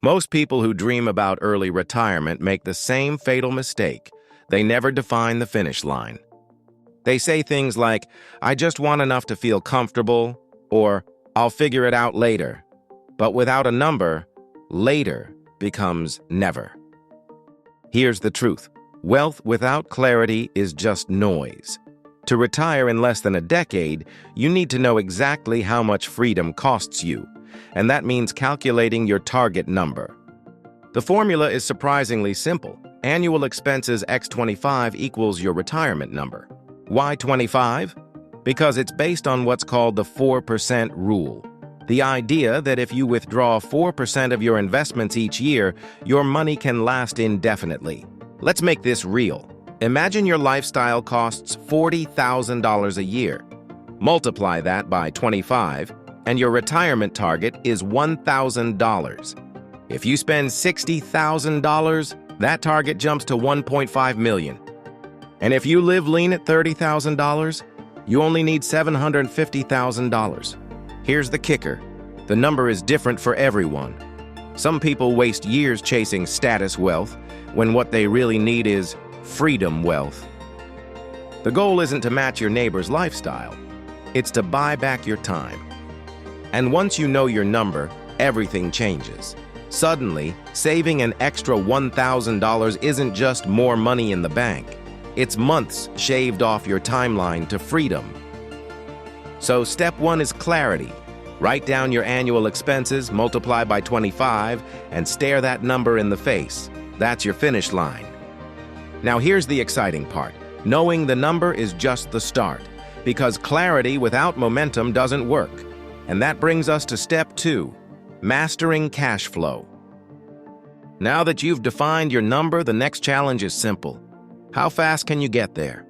Most people who dream about early retirement make the same fatal mistake. They never define the finish line. They say things like, "I just want enough to feel comfortable," or "I'll figure it out later." But without a number, later becomes never. Here's the truth. Wealth without clarity is just noise. To retire in less than a decade, you need to know exactly how much freedom costs you, and that means calculating your target number. The formula is surprisingly simple. Annual expenses x 25 equals your retirement number. Why 25? Because it's based on what's called the 4% rule. The idea that if you withdraw 4% of your investments each year, your money can last indefinitely. Let's make this real. Imagine your lifestyle costs $40,000 a year. Multiply that by 25, and your retirement target is $1,000. If you spend $60,000, that target jumps to $1.5 million. And if you live lean at $30,000, you only need $750,000. Here's the kicker. The number is different for everyone. Some people waste years chasing status wealth when what they really need is freedom wealth. The goal isn't to match your neighbor's lifestyle. It's to buy back your time. And once you know your number, everything changes. Suddenly, saving an extra $1,000 isn't just more money in the bank. It's months shaved off your timeline to freedom. So step one is clarity. Write down your annual expenses, multiply by 25, and stare that number in the face. That's your finish line. Now here's the exciting part. Knowing the number is just the start, because clarity without momentum doesn't work. And that brings us to step 2, mastering cash flow. Now that you've defined your number, the next challenge is simple. How fast can you get there?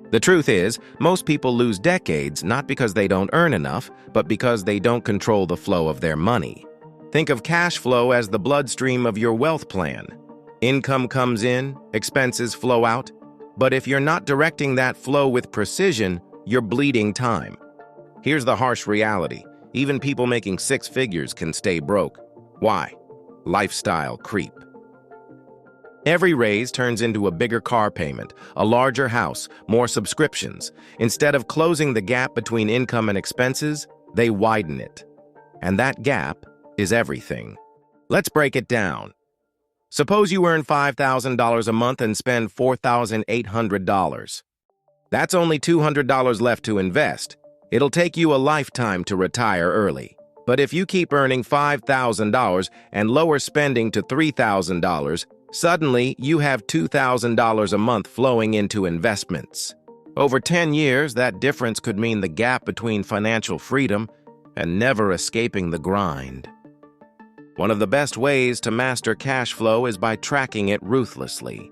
The truth is, most people lose decades not because they don't earn enough, but because they don't control the flow of their money. Think of cash flow as the bloodstream of your wealth plan. Income comes in, expenses flow out, but if you're not directing that flow with precision, you're bleeding time. Here's the harsh reality. Even people making 6 figures can stay broke. Why? Lifestyle creep. Every raise turns into a bigger car payment, a larger house, more subscriptions. Instead of closing the gap between income and expenses, they widen it. And that gap is everything. Let's break it down. Suppose you earn $5,000 a month and spend $4,800. That's only $200 left to invest. It'll take you a lifetime to retire early. But if you keep earning $5,000 and lower spending to $3,000, suddenly you have $2,000 a month flowing into investments. Over 10 years, that difference could mean the gap between financial freedom and never escaping the grind. One of the best ways to master cash flow is by tracking it ruthlessly.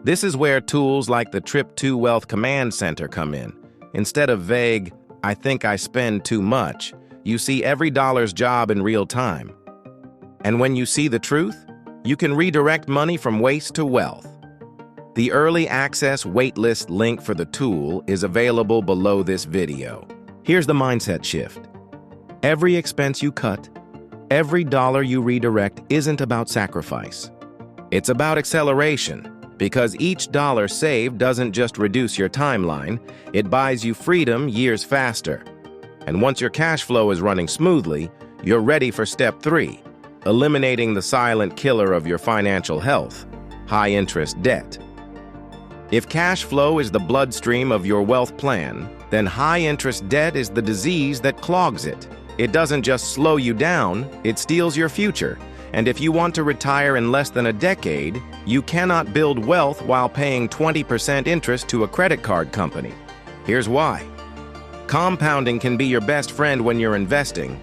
This is where tools like the Trip2 Wealth Command Center come in. Instead of vague, "I think I spend too much," you see every dollar's job in real time. And when you see the truth, you can redirect money from waste to wealth. The early access waitlist link for the tool is available below this video. Here's the mindset shift. Every expense you cut, every dollar you redirect isn't about sacrifice. It's about acceleration, because each dollar saved doesn't just reduce your timeline, it buys you freedom years faster. And once your cash flow is running smoothly, you're ready for step 3. Eliminating the silent killer of your financial health, high-interest debt. If cash flow is the bloodstream of your wealth plan, then high-interest debt is the disease that clogs it. It doesn't just slow you down, it steals your future. And if you want to retire in less than a decade, you cannot build wealth while paying 20% interest to a credit card company. Here's why. Compounding can be your best friend when you're investing,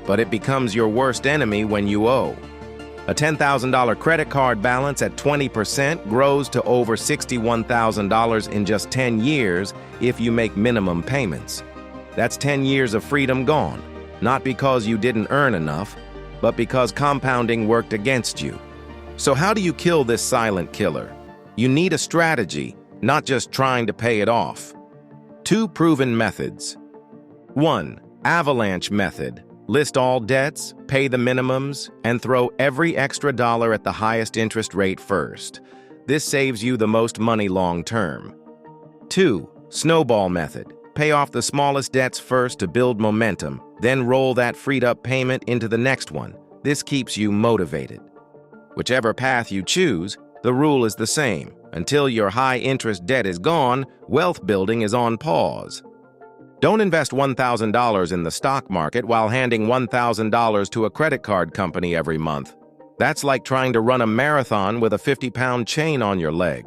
but it becomes your worst enemy when you owe. A $10,000 credit card balance at 20% grows to over $61,000 in just 10 years if you make minimum payments. That's 10 years of freedom gone, not because you didn't earn enough, but because compounding worked against you. So how do you kill this silent killer? You need a strategy, not just trying to pay it off. 2 proven methods. 1. Avalanche method. List all debts, pay the minimums, and throw every extra dollar at the highest interest rate first. This saves you the most money long term. 2. Snowball method. Pay off the smallest debts first to build momentum, then roll that freed up payment into the next one. This keeps you motivated. Whichever path you choose, the rule is the same. Until your high-interest debt is gone, wealth building is on pause. Don't invest $1,000 in the stock market while handing $1,000 to a credit card company every month. That's like trying to run a marathon with a 50-pound chain on your leg.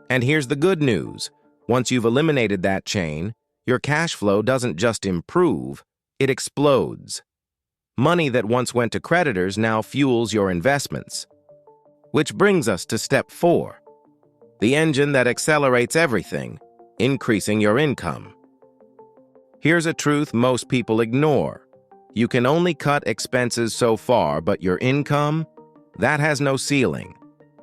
And here's the good news. Once you've eliminated that chain, your cash flow doesn't just improve, it explodes. Money that once went to creditors now fuels your investments. Which brings us to step 4. The engine that accelerates everything, increasing your income. Here's a truth most people ignore. You can only cut expenses so far, but your income, that has no ceiling.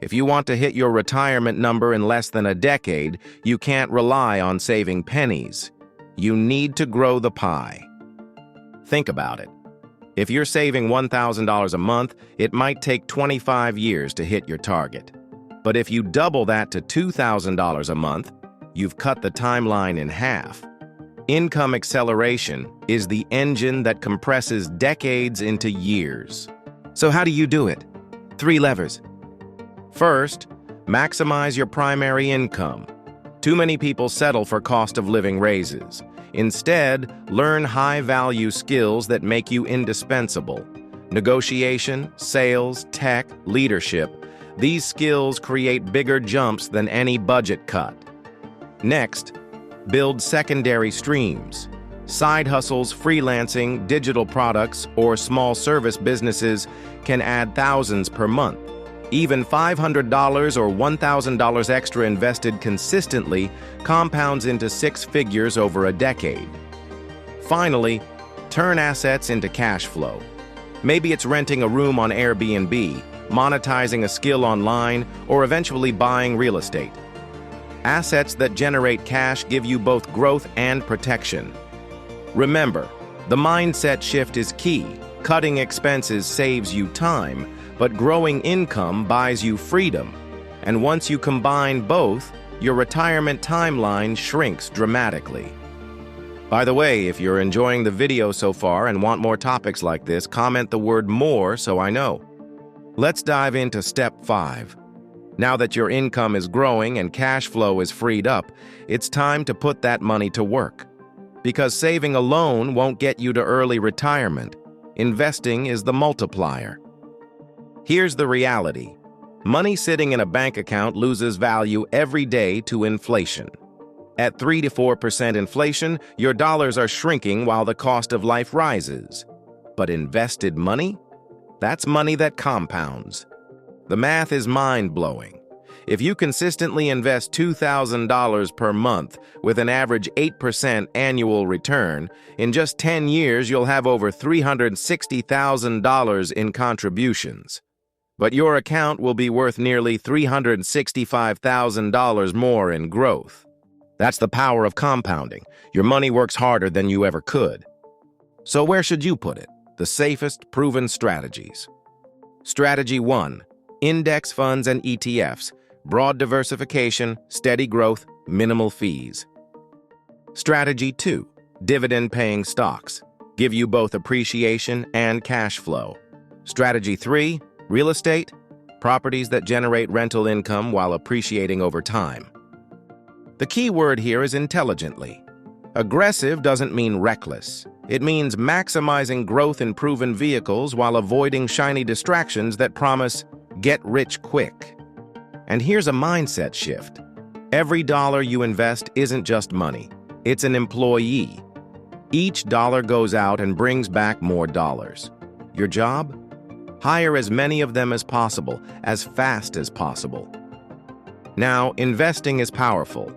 If you want to hit your retirement number in less than a decade, you can't rely on saving pennies. You need to grow the pie. Think about it. If you're saving $1,000 a month, it might take 25 years to hit your target. But if you double that to $2,000 a month, you've cut the timeline in half. Income acceleration is the engine that compresses decades into years. So how do you do it? 3 levers. First, maximize your primary income. Too many people settle for cost of living raises. Instead, learn high-value skills that make you indispensable. Negotiation, sales, tech, leadership. These skills create bigger jumps than any budget cut. Next, build secondary streams. Side hustles, freelancing, digital products, or small service businesses can add thousands per month. Even $500 or $1,000 extra invested consistently compounds into 6 figures over a decade. Finally, turn assets into cash flow. Maybe it's renting a room on Airbnb, monetizing a skill online, or eventually buying real estate. Assets that generate cash give you both growth and protection. Remember, the mindset shift is key. Cutting expenses saves you time, but growing income buys you freedom. And once you combine both, your retirement timeline shrinks dramatically. By the way, if you're enjoying the video so far and want more topics like this, comment the word "more" so I know. Let's dive into step 5. Now that your income is growing and cash flow is freed up, it's time to put that money to work. Because saving alone won't get you to early retirement. Investing is the multiplier. Here's the reality. Money sitting in a bank account loses value every day to inflation. At 3 to 4% inflation, your dollars are shrinking while the cost of life rises. But invested money? That's money that compounds. The math is mind-blowing. If you consistently invest $2,000 per month with an average 8% annual return, in just 10 years you'll have over $360,000 in contributions. But your account will be worth nearly $365,000 more in growth. That's the power of compounding. Your money works harder than you ever could. So where should you put it? The safest, proven strategies. Strategy 1. Index funds and ETFs. Broad diversification, steady growth, minimal fees. Strategy 2. Dividend-paying stocks. Give you both appreciation and cash flow. Strategy 3. Real estate. Properties that generate rental income while appreciating over time. The key word here is intelligently. Aggressive doesn't mean reckless. It means maximizing growth in proven vehicles while avoiding shiny distractions that promise get rich quick. And here's a mindset shift. Every dollar you invest isn't just money. It's an employee. Each dollar goes out and brings back more dollars. Your job? Hire as many of them as possible, as fast as possible. Now, investing is powerful,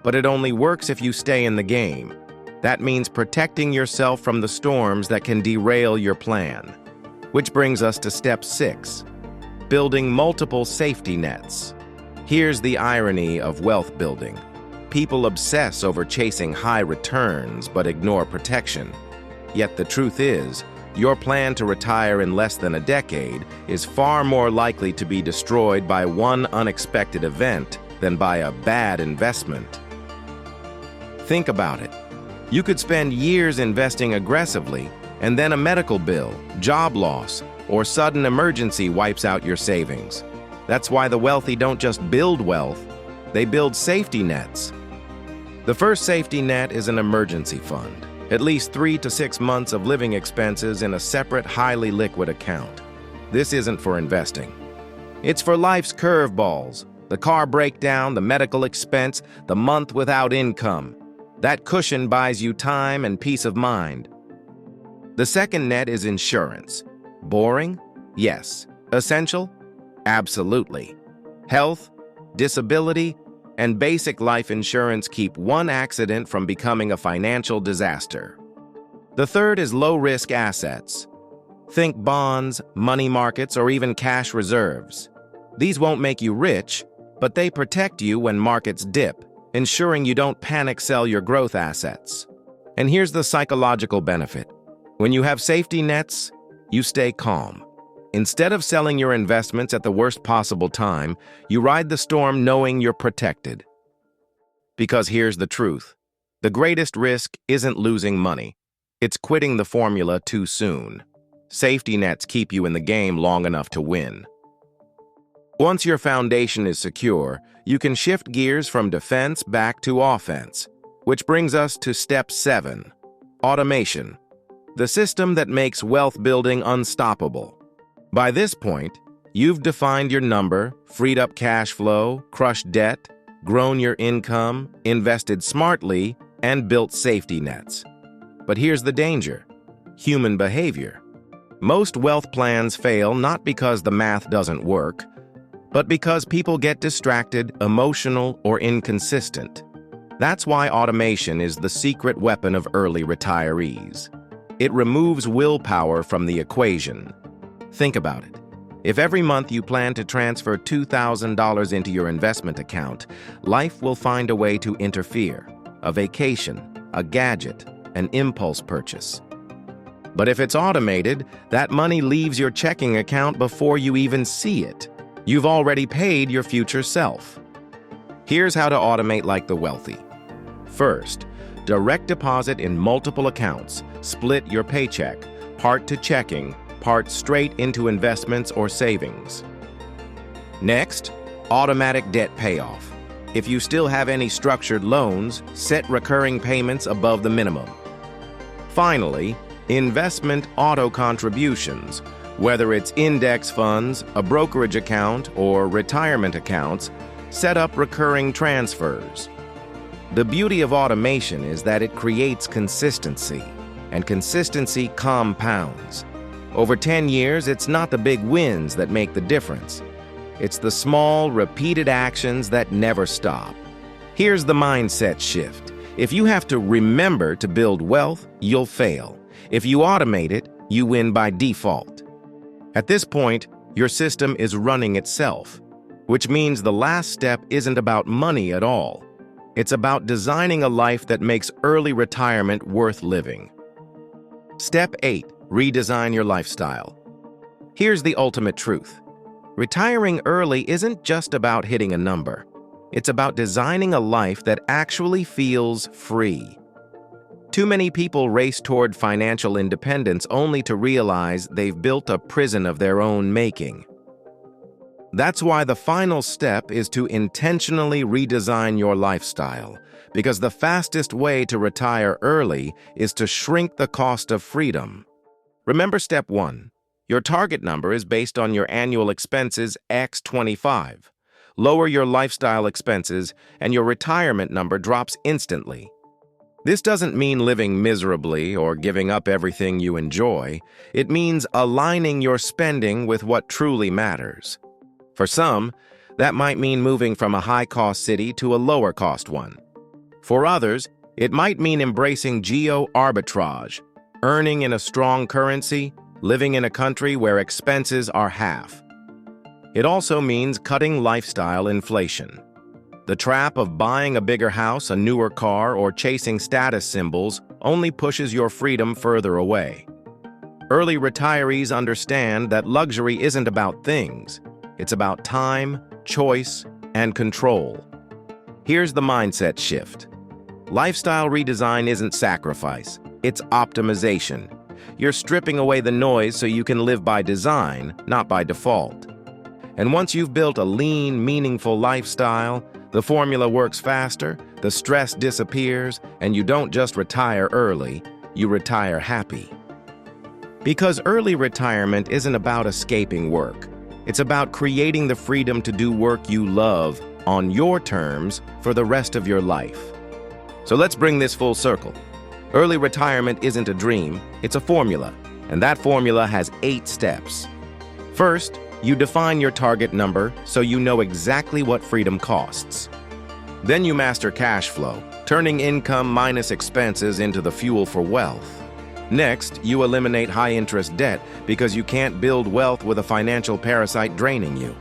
but it only works if you stay in the game. That means protecting yourself from the storms that can derail your plan. Which brings us to step 6. Building multiple safety nets. Here's the irony of wealth building. People obsess over chasing high returns but ignore protection. Yet the truth is, your plan to retire in less than a decade is far more likely to be destroyed by one unexpected event than by a bad investment. Think about it. You could spend years investing aggressively, and then a medical bill, job loss, or sudden emergency wipes out your savings. That's why the wealthy don't just build wealth, they build safety nets. The first safety net is an emergency fund, at least 3 to 6 months of living expenses in a separate, highly liquid account. This isn't for investing. It's for life's curveballs, the car breakdown, the medical expense, the month without income. That cushion buys you time and peace of mind. The second net is insurance. Boring? Yes. Essential? Absolutely. Health, disability, and basic life insurance keep one accident from becoming a financial disaster. The third is low-risk assets. Think bonds, money markets, or even cash reserves. These won't make you rich, but they protect you when markets dip, ensuring you don't panic sell your growth assets. And here's the psychological benefit. When you have safety nets, you stay calm. Instead of selling your investments at the worst possible time, you ride the storm knowing you're protected. Because here's the truth. The greatest risk isn't losing money. It's quitting the formula too soon. Safety nets keep you in the game long enough to win. Once your foundation is secure, you can shift gears from defense back to offense, which brings us to step 7, automation, the system that makes wealth building unstoppable. By this point, you've defined your number, freed up cash flow, crushed debt, grown your income, invested smartly, and built safety nets. But here's the danger: human behavior. Most wealth plans fail not because the math doesn't work, but because people get distracted, emotional, or inconsistent. That's why automation is the secret weapon of early retirees. It removes willpower from the equation. Think about it. If every month you plan to transfer $2,000 into your investment account, life will find a way to interfere: a vacation, a gadget, an impulse purchase. But if it's automated, that money leaves your checking account before you even see it. You've already paid your future self. Here's how to automate like the wealthy. First, direct deposit in multiple accounts. Split your paycheck, part to checking, part straight into investments or savings. Next, automatic debt payoff. If you still have any structured loans, set recurring payments above the minimum. Finally, investment auto contributions. Whether it's index funds, a brokerage account, or retirement accounts, set up recurring transfers. The beauty of automation is that it creates consistency, and consistency compounds. Over 10 years, it's not the big wins that make the difference. It's the small, repeated actions that never stop. Here's the mindset shift. If you have to remember to build wealth, you'll fail. If you automate it, you win by default. At this point, your system is running itself, which means the last step isn't about money at all. It's about designing a life that makes early retirement worth living. Step 8. Redesign your lifestyle. Here's the ultimate truth. Retiring early isn't just about hitting a number. It's about designing a life that actually feels free. Too many people race toward financial independence only to realize they've built a prison of their own making. That's why the final step is to intentionally redesign your lifestyle, because the fastest way to retire early is to shrink the cost of freedom. Remember step 1. Your target number is based on your annual expenses x 25. Lower your lifestyle expenses, and your retirement number drops instantly. This doesn't mean living miserably or giving up everything you enjoy. It means aligning your spending with what truly matters. For some, that might mean moving from a high-cost city to a lower-cost one. For others, it might mean embracing geo-arbitrage, earning in a strong currency, living in a country where expenses are half. It also means cutting lifestyle inflation. The trap of buying a bigger house, a newer car, or chasing status symbols only pushes your freedom further away. Early retirees understand that luxury isn't about things. It's about time, choice, and control. Here's the mindset shift. Lifestyle redesign isn't sacrifice, it's optimization. You're stripping away the noise so you can live by design, not by default. And once you've built a lean, meaningful lifestyle, the formula works faster, the stress disappears, and you don't just retire early, you retire happy. Because early retirement isn't about escaping work. It's about creating the freedom to do work you love on your terms for the rest of your life. So let's bring this full circle. Early retirement isn't a dream, it's a formula, and that formula has 8 steps. First, you define your target number so you know exactly what freedom costs. Then you master cash flow, turning income minus expenses into the fuel for wealth. Next, you eliminate high-interest debt because you can't build wealth with a financial parasite draining you.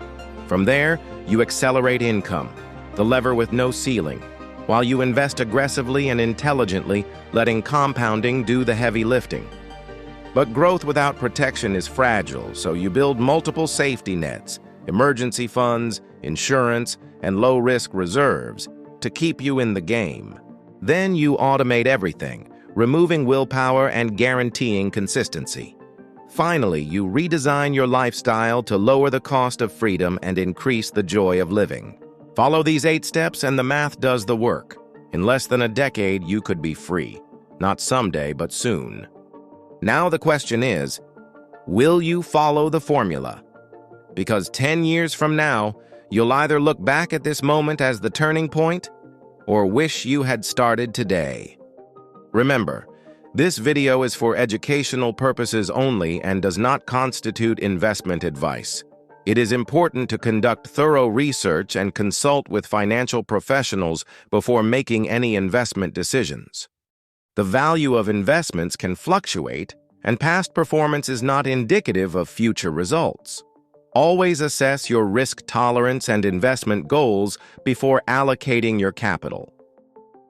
From there, you accelerate income, the lever with no ceiling, while you invest aggressively and intelligently, letting compounding do the heavy lifting. But growth without protection is fragile, so you build multiple safety nets, emergency funds, insurance, and low-risk reserves to keep you in the game. Then you automate everything, removing willpower and guaranteeing consistency. Finally, you redesign your lifestyle to lower the cost of freedom and increase the joy of living. Follow these 8 steps and the math does the work. In less than a decade, you could be free. Not someday, but soon. Now the question is, will you follow the formula? Because 10 years from now, you'll either look back at this moment as the turning point or wish you had started today. Remember, this video is for educational purposes only and does not constitute investment advice. It is important to conduct thorough research and consult with financial professionals before making any investment decisions. The value of investments can fluctuate, and past performance is not indicative of future results. Always assess your risk tolerance and investment goals before allocating your capital.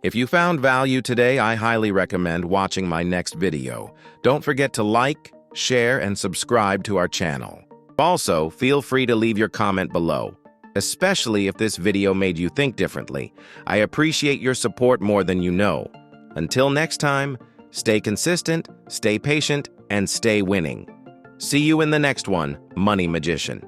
If you found value today, I highly recommend watching my next video. Don't forget to like, share, and subscribe to our channel. Also, feel free to leave your comment below, especially if this video made you think differently. I appreciate your support more than you know. Until next time, stay consistent, stay patient, and stay winning. See you in the next one, Money Magician.